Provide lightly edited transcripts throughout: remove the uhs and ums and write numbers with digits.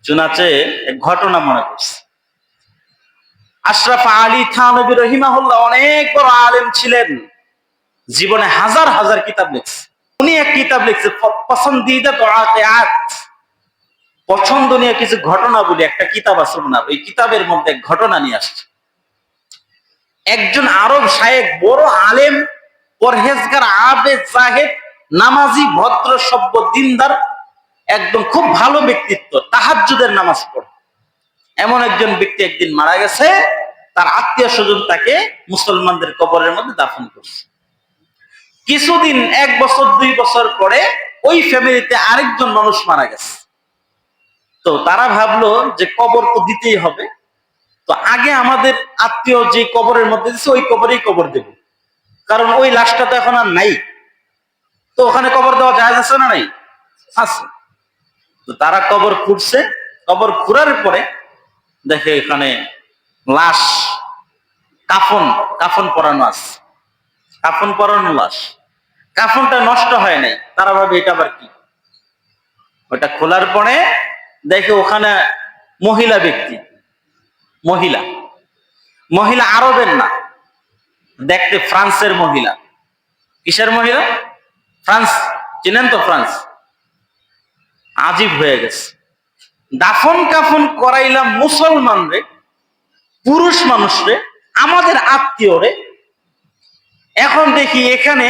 চুনাচে এক ঘটনা মনে করছে। আশরাফ আলী থানভী রহিমাহুল্লাহ অনেক বড় আলেম ছিলেন, জীবনে হাজার হাজার কিতাব লিখছে। উনি এক কিতাব লিখছে পছন্দিদা ওয়াকিআত, পছন্দনীয় কিছু ঘটনা বলে একটা কিতাব আছে ওনার। ওই কিতাবের মধ্যে ঘটনা নিয়ে আসছে। একজন আরব শায়েখ, বড় আলেম, পরহেজগার, আবেদ, জাহেদ, নামাজি, ভদ্র সভ্য, দিনদার, একদম খুব ভালো ব্যক্তিত্ব, তাহাজ্জুদের নামাজ পড়ে এমন একজন ব্যক্তি একদিন মারা গেছে। তার আত্মীয় স্বজন তাকে মুসলমানদের কবরের মধ্যে দাফন করছে। কিছুদিন, 1 বছর 2 বছর পরে ওই ফ্যামিলিতে আরেকজন মানুষ মারা গেছে। তো তারা ভাবলো যে কবর তো দিতেই হবে, তো আগে আমাদের আত্মীয় যে কবরের মধ্যে দিচ্ছে ওই কবরেই কবর দেব, কারণ ওই লাশটা তো এখন আর নাই। তো ওখানে কবর দেওয়া যায় আছে না নাই? আছে। তো তারা কবর খুঁড়ছে। কবর খুঁড়ার পরে দেখে এখানে লাশ, কাফন কাফন পরানো আছে, কাফন পরানো লাশ। কাফনটা নষ্ট হয় নাই। তারা ভাবে এটা আবার কি। ওটা খোলার পরে দেখে ওখানে মহিলা ব্যক্তি, মহিলা মহিলা আরবের না, দেখতে ফ্রান্সের মহিলা। কিসের মহিলা? ফ্রান্স, চিনেন তো ফ্রান্স। আজীব হয়ে গেছে। দাফন কাফন করাইলাম মুসলমান রে, পুরুষ মানুষ রে, আমাদের আত্মীয় রে, এখন দেখি এখানে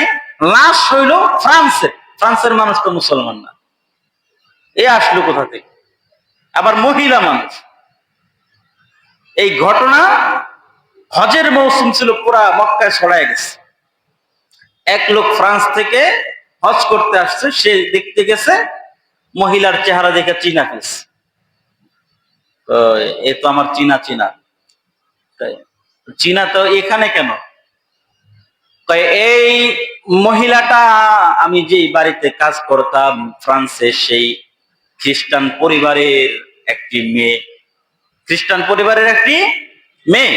লাশ হইল ফ্রান্সের। ফ্রান্সের মানুষ তো মুসলমান না, এ আসলো কোথা থেকে? আবার মহিলা মানুষ। এই ঘটনা হজের মৌসুম ছিল, পুরা মক্কায় ছড়ায় গেছে। এক লোক ফ্রান্স থেকে হজ করতে আসছে, সে দেখতে গেছে, মহিলার চেহারা দেখে চিনা ফেলছে। এ তো আমার চিনা চিনা। চিনা তো এখানে কেন? এই মহিলাটা আমি যে বাড়িতে কাজ করতাম ফ্রান্সে, সেই খ্রিস্টান পরিবারের একটি মেয়ে, খ্রিস্টান পরিবারের একটি মেয়ে।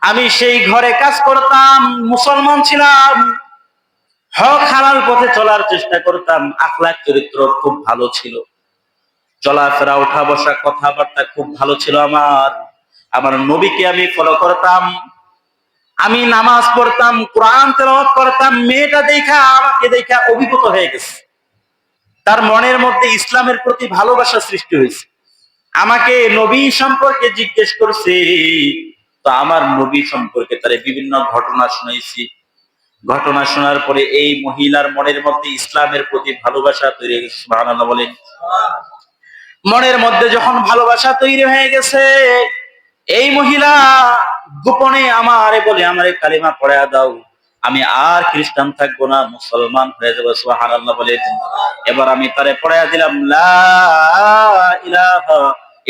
আমি সেই ঘরে কাজ করতাম, মুসলমান ছিলাম, হক হালাল পথে চলার চেষ্টা করতাম, আখলাক চরিত্র খুব ভালো ছিল, চলাফেরা, ওঠা বসা, কথাবার্তা খুব ভালো ছিল আমার। আমার নবীকে আমি ফলো করতাম, আমি নামাজ পড়তাম, কোরআন তেলাওয়াত করতাম। মেয়েটা দেখা, আমাকে দেখা অভিভূত হয়ে গেছে। তার মনের মধ্যে ইসলামের প্রতি ভালোবাসা সৃষ্টি হয়েছে। আমাকে নবী সম্পর্কে জিজ্ঞেস করছে। তো আমার নবী সম্পর্কে তার বিভিন্ন ঘটনা শুনাইছি। ঘটনা শোনার পরে এই মহিলার মনের মধ্যে ইসলামের প্রতি ভালোবাসা তৈরি হয়ে গেছে। সুবহানাল্লাহ বলেন। মনের মধ্যে যখন ভালোবাসা তৈরি হয়ে গেছে, এই মহিলা গোপনে আমারে বলে, আমারে কালিমা পড়ায়া দাও, আমি আর খ্রিস্টান থাকবো না, মুসলমান হয়ে যাবো। সুবহানাল্লাহ বলেন। এবার আমি তারে পড়ায়া দিলাম, লা ইলাহা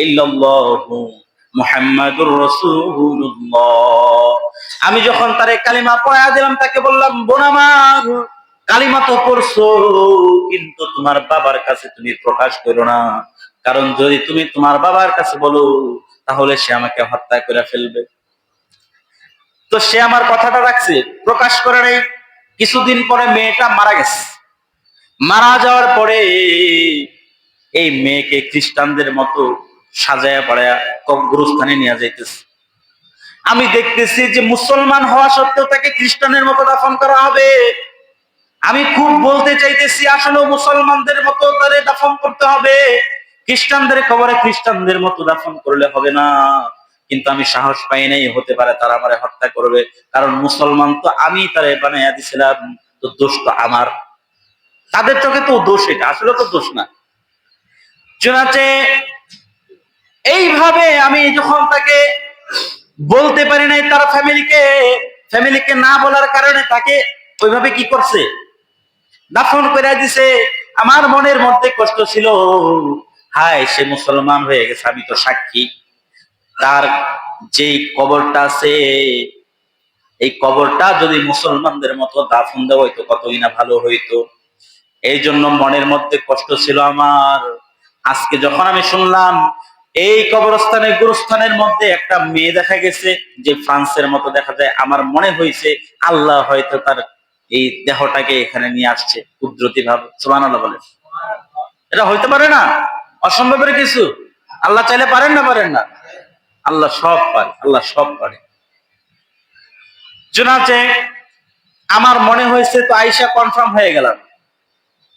ইল্লাল্লাহু মুহাম্মাদুর রাসূলুল্লাহ। আমি যখন তারে কালিমা পড়ায়া দিলাম, তাকে বললাম, বোন আমার, কালিমা তো পড়ছো, কিন্তু তোমার বাবার কাছে তুমি প্রকাশ করো না, কারণ যদি তুমি তোমার বাবার কাছে বলো তাহলে সে আমাকে হত্যা করে ফেলবে। তো সে আমার কথাটা রাখছে, প্রকাশ করে নাই। কিছুদিন পরে মেয়েটা মারা গেছে। মারা যাওয়ার পরে এই মেয়েকে খ্রিস্টানদের মতো সাজায়া পড়ায়া কবরস্থানে নিয়ে যাইতেছে। আমি দেখতেছি যে মুসলমান হওয়া সত্ত্বেও তাকে খ্রিস্টানের মতো দাফন করা হবে। আমি খুব বলতে চাইতেছি, আসলে মুসলমানদের মতো তারে দাফন করতে হবে, খ্রিস্টানদের কবরে খ্রিস্টানদের মতো দাফন করলে হবে না। কিন্তু আমি সাহস পাই নাই, হতে পারে তারা আমারে হত্যা করবে, কারণ মুসলমান তো আমি তারে বানাইয়া দিছিলাম, তো দোষ তো আমার। তাদের চোখে তো দোষ, এটা আসলে তো দোষ না। চুনাচে এইভাবে আমি যখন তাকে বলতে পারি নাই, তার ফ্যামিলিকে না বলার কারণে তাকে ওইভাবে কি করছে, দাফন করে দিছে। আমার মনের মধ্যে কষ্ট ছিল, হায় সে মুসলমান হয়ে গেছে, আমি তো সাক্ষী। তার যে কবরটা আছে, এই কবরটা যদি মুসলমানদের মতো দাফন দেওয়া হইতো কতই না ভালো হইতো। এই জন্য মনের মধ্যে কষ্ট ছিল আমার। আজকে যখন আমি শুনলাম এই কবরস্থানের গুরুস্থানের মধ্যে একটা মেয়ে দেখা গেছে যে ফ্রান্সের মতো দেখা যায়, আমার মনে হয়েছে আল্লাহ হয়তো তার এই দেহটাকে এখানে নিয়ে আসছে কুদরতি ভাবে। সুবহানাল্লাহ বলেন। এটা হইতে পারে না? অসম্ভবের কিছু? আল্লাহ চাইলে পারেন না? পারেন না? আল্লাহ সব পারে, আল্লাহ সব পারে। চুনাচে আমার মনে হয়েছে তো আইসা কনফার্ম হয়ে গেলাম,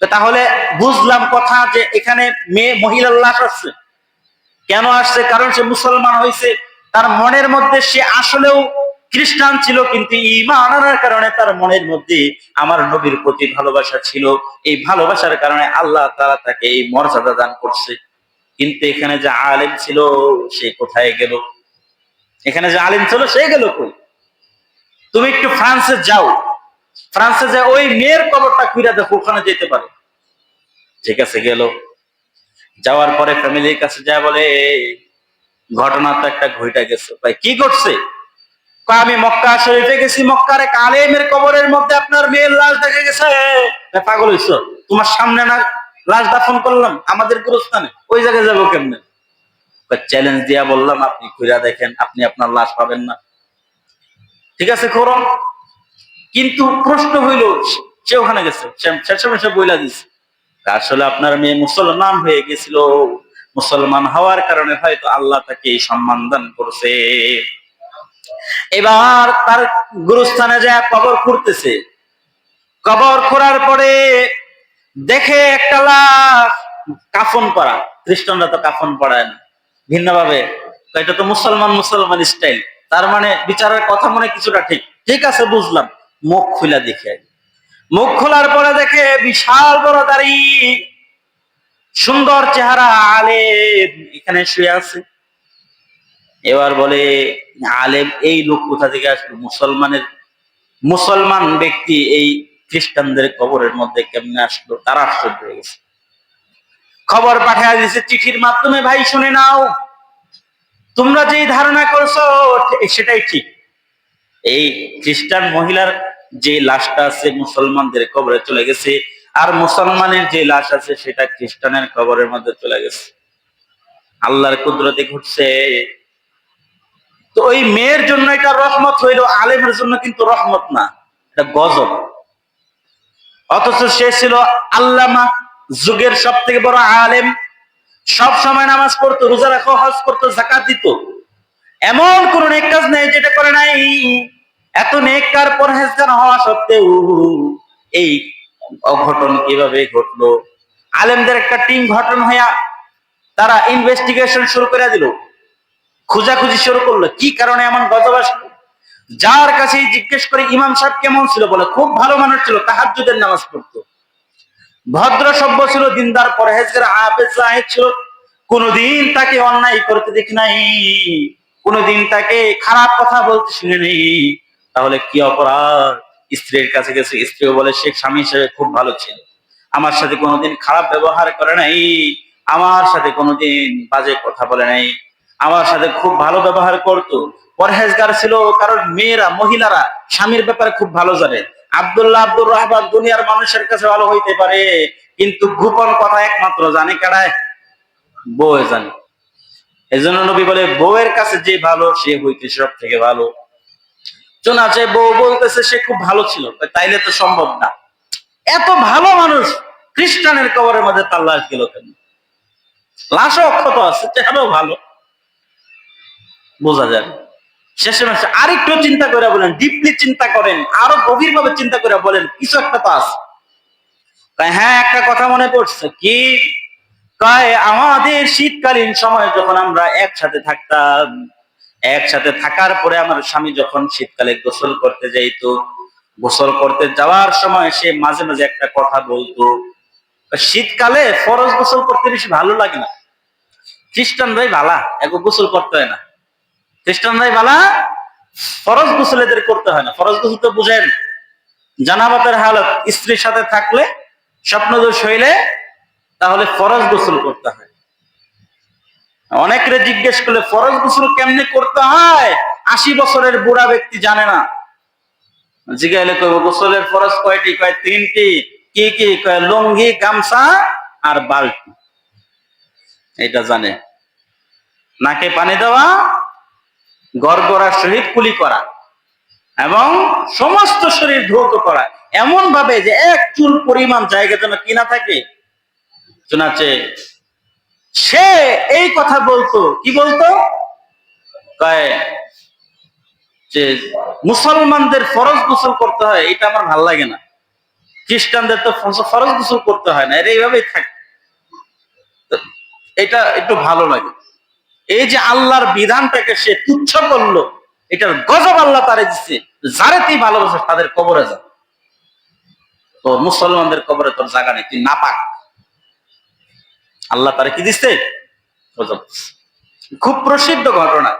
তাহলে বুঝলাম কথা যে এখানে মেয়ে মহিলার লাশ আসছে। কেন আসছে? কারণ সে মুসলমান হয়েছে, তার মনের মধ্যে সে আসলেও খ্রিস্টান ছিল, কিন্তু ঈমান আনার কারণে তার মনের মধ্যে আমার নবীর প্রতি ভালোবাসা ছিল। এই ভালোবাসার কারণে আল্লাহ তাআলা তাকে এই মর্যাদা দান করছে। কিন্তু এখানে যে আলেম ছিল সে কোথায় গেল? এখানে যে আলেম ছিল সে গেল কই? তুমি একটু ফ্রান্সে যাও, ফ্রান্সে যে ওই মেয়ের কবরটা খুঁড়ে দেখো, ওখানে যেতে পারো। ঠিক আছে, গেল। যাওয়ার পরে ফ্যামিলির কাছে যা বলে, ঘটনা তো একটা ঘইটা গেছে। ভাই কি করছে? আমি মক্কা শরীফে গেছি, মক্কার এক আলেমের কবরের মধ্যে আপনার মেয়ের লাশ দেখা গেছে। পাগল হইছো? তোমার সামনে না লাশ দাফন করলাম আমাদের গুরুস্থানে, ওই জায়গায় যাবো কেমনে? চ্যালেঞ্জ দিয়া বললাম, আপনি খুঁড়া দেখেন, আপনি আপনার লাশ পাবেন না। ঠিক আছে, করো। কিন্তু প্রশ্ন হইল, সে ওখানে গেছে, সে বইলা দিছে আসলে আপনার মেয়ে মুসলমান হয়ে গেছিল, মুসলমান হওয়ার কারণে হয়তো আল্লাহ তাকে এই সম্মান দান করছে। এবার তার গুরুস্থানে যায় কবর খুঁড়তেছে। কবর খোঁড়ার পরে দেখে একটা লাশ কাফন পরা। খ্রিস্টানরা তো কাফন পরায় না, ভিন্নভাবে। এটা তো মুসলমান মুসলমান স্টাইল। তার মানে বিচারের কথা মনে কিছুটা ঠিক ঠিক আছে, বুঝলাম। মুখ খুলে দেখে, মুখ খোলার পরে দেখে বিশাল বড় দাড়ি, সুন্দর চেহারা আলেম এখানে শুয়ে আছে। এবার বলে, আলেম এই লোক কোথা থেকে আসলো? মুসলমান ব্যক্তি এই খ্রিস্টানদের কবরের মধ্যে কেমনে আসলো? তারা আশ্চর্য হয়ে গেছে। খবর পাঠিয়ে দিয়েছে চিঠির মাধ্যমে, ভাই শুনে নাও, তোমরা যেই ধারণা করছো সেটাই ঠিক। এই খ্রিস্টান মহিলার যে লাশটা আছে মুসলমানদের কবরে চলে গেছে, আর মুসলমানের যে লাশ আছে সেটা খ্রিস্টানের কবরের মধ্যে চলে গেছে। আল্লাহর কুদরতে ঘটছে। তো ওই মেয়ের জন্য এটা রহমত হইল, আলেমের জন্য কিন্তু রহমত না, এটা গজব। অথচ সে ছিল আল্লামা, যুগের সব থেকে বড় আলেম, সব সময় নামাজ পড়তো, রোজা রাখো, হজ করতো, যাকাত দিত। এমন কোন নেক কাজ নেই যেটা করে নাই। এত নেককার পরহেজগার হওয়া সত্ত্বেও এই অঘটন কিভাবে ঘটলো? আলেমদের একটা টিম ঘটন হইয়া তারা ইনভেস্টিগেশন শুরু করে দিল, খোঁজাখুঁজি শুরু করলো, কি কারণে এমন গজব আসলো। যার কাছে জিজ্ঞেস করে ইমাম সাহেব কেমন ছিল, বলে খুব ভালো মানুষ ছিল, তাহাজ্জুদের নামাজ পড়তো, ভদ্র সভ্য ছিল, দিনদার পরহেজগার হাফেজ জাহিদ ছিল, কোনদিন তাকে অন্যায় করতে দেখি নাই, কোনদিন তাকে খারাপ কথা বলতে শুনে নেই। তাহলে কি অপরাধ? স্ত্রীর কাছে গেছে, স্ত্রীও বলে সে স্বামী হিসেবে খুব ভালো ছিল, আমার সাথে কোনোদিন খারাপ ব্যবহার করে নাই, আমার সাথে কোনোদিন বাজে কথা বলে নাই, আমার সাথে খুব ভালো ব্যবহার করতো, পরহেজগার ছিল। কারণ মেয়েরা, মহিলারা স্বামীর ব্যাপারে খুব ভালো জানে। আব্দুল্লাহ আব্দুর রহমান দুনিয়ার মানুষের কাছে ভালো হইতে পারে, কিন্তু গোপন কথা একমাত্র জানে কারায়? বউ জানে। এই জন্য নবী বলে, বউয়ের কাছে যে ভালো সে হইতে সব থেকে ভালো। চোনাচে বউ বলতেছে সে খুব ভালো ছিল, তাইলে তো সম্ভব না। এত ভালো মানুষ খ্রিস্টানের কবরের মধ্যে তার লাশ গেল কেন? লাশও অক্ষত আছে, চেহারাও ভালো, বোঝা যায়। শেষে মাসে আরেকটু চিন্তা করে বলেন, ডিপলি চিন্তা করেন, আরো গভীর ভাবে চিন্তা করে বলেন, কিছু একটা তো আছে। হ্যাঁ, একটা কথা মনে পড়ছে। কি কয়? আমাদের শীতকালীন সময় যখন আমরা একসাথে থাকতাম, একসাথে থাকার পরে আমার স্বামী যখন শীতকালে গোসল করতে যাইতো, গোসল করতে যাওয়ার সময় সে মাঝে মাঝে একটা কথা বলতো, শীতকালে ফরজ গোসল করতে বেশি ভালো লাগে না, খ্রিস্টানরাই ভালা, এগো গোসল করতে হয় না, খ্রিস্টানরাই ভালা, ফরজ গোসল এদের করতে হয় না। ফরজ গোসল তো বুঝেন, জানাবাতের হালত, স্ত্রীর সাথে থাকলে, স্বপ্নদোষ হইলে, তাহলে ফরজ গোসল করতে হয়। অনেকরে জিজ্ঞেস করলে ফরজ গোসল কেমনে করতে হয়, 80 বছরের বুড়া ব্যক্তি জানে না। জিজ্ঞাসা করবো গোসলের ফরজ কয়টি? কয় 3টি। কি কি? কয় লুঙ্গি, গামছা আর বালতি। এটা জানে। নাকে পানি দেওয়া, গড়গড়ার সহিত কুলি করা, এবং সমস্ত শরীর ধৌত করা, এমন ভাবে যে এক চুল পরিমাণ জায়গা যেন কিনা থাকে। শোনাচ্ছে সে এই কথা বলতো, কি বলতো, কয় যে মুসলমানদের ফরজ গোসল করতে হয়, এটা আমার ভাল লাগে না, খ্রিস্টানদের তো ফরজ গোসল করতে হয় না, এরা এইভাবেই থাকে, তো এটা একটু ভালো লাগে। এই যে আল্লাহর বিধানটাকে সে তুচ্ছ করলো, এটার গজব আল্লাহ তারে দিচ্ছে, যারে তুই ভালোবাসে তাদের কবরে যা, তো মুসলমানদের কবরে তোর জায়গা নেই, তুই নাপাক। আল্লাহ তারে কি দিচ্ছে? গজব দিচ্ছে। খুব প্রসিদ্ধ ঘটনা।